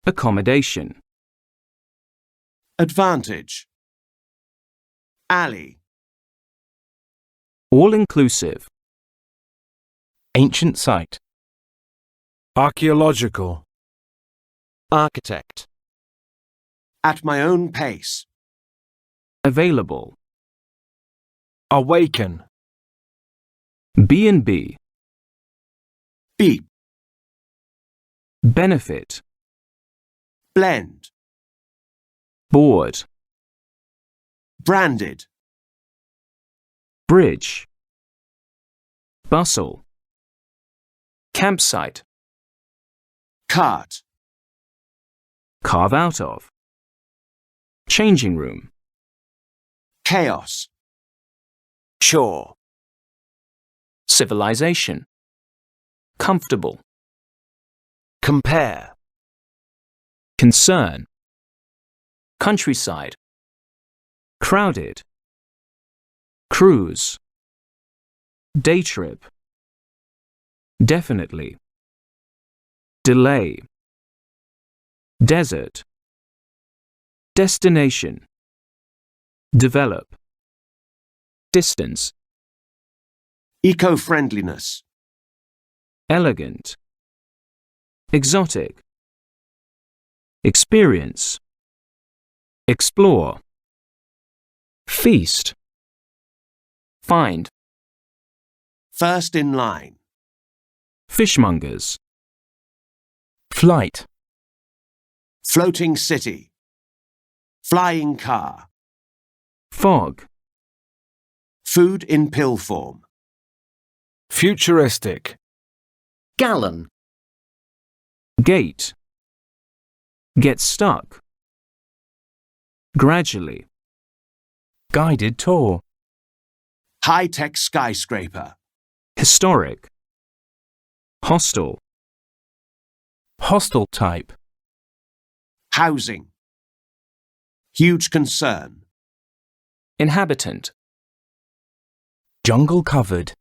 accommodation, advantage, alley, all-inclusive, ancient site, archaeological, architect, at my own pace, available, awaken, B&B, beep, benefit, blend, board, branded, bridge, bustle, campsite, cart, carve out of, changing room, chaos, chore, civilization, comfortable, compare, concern, countryside, crowded, cruise, day trip, definitely, delay, desert, destination, develop, distance, eco-friendliness, elegant, exotic, experience, explore, feast, find, first in line, fishmongers, flight, floating city, flying car, fog, food in pill form, futuristic, gallon, gate, get stuck, gradually, guided tour, high-tech skyscraper, historic, hostel, hostile type, housing, huge concern, inhabitant, jungle covered,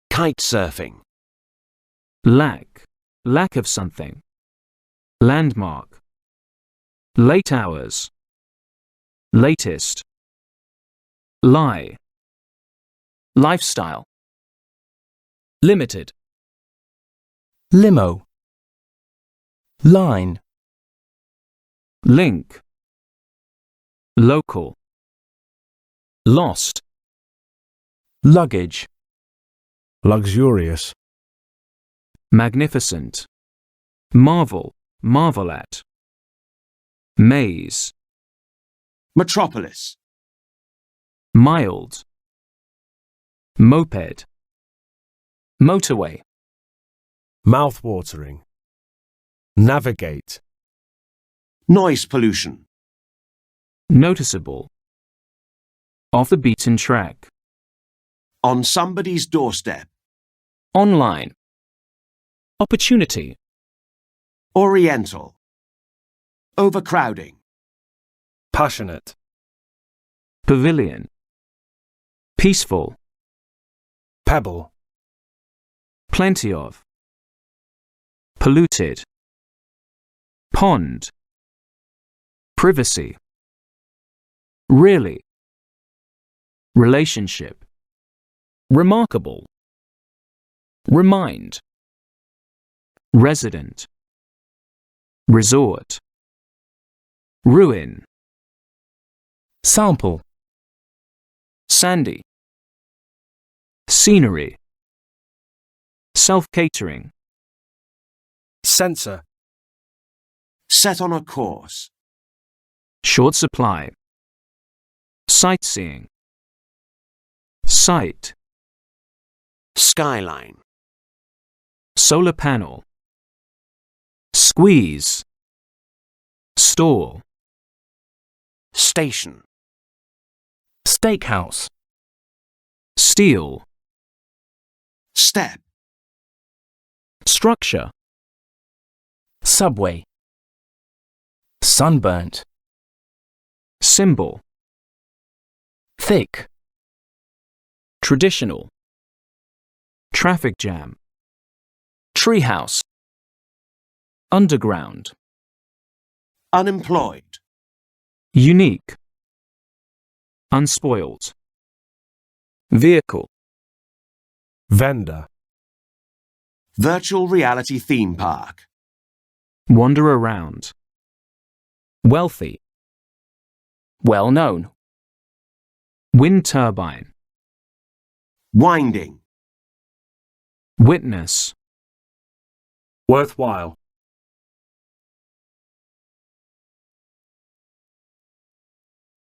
kite surfing, lack of something, landmark, late hours, latest, lie, lifestyle, limited, limo, line, link, local, lost, luggage, luxurious, magnificent, marvel, marvel at, maze, metropolis, mild, moped, motorway, mouth-watering, navigate, noise pollution, noticeable, off the beaten track, on somebody's doorstep, online, opportunity, oriental, overcrowding, passionate, pavilion, peaceful, pebble, plenty of, polluted, pond, privacy, really, relationship, remarkable, remind, resident, resort, ruin, sample, sandy, scenery, self-catering, censor, set on a course, short supply, sightseeing, sight, skyline, solar panel, squeeze, stall, station, steakhouse, steel, step, structure, subway, sunburnt, symbol, thick, traditional, traffic jam, treehouse, underground, unemployed, unique, unspoiled, vehicle, vendor, virtual reality theme park, wander around, wealthy, well known, wind turbine, winding, witness, worthwhile,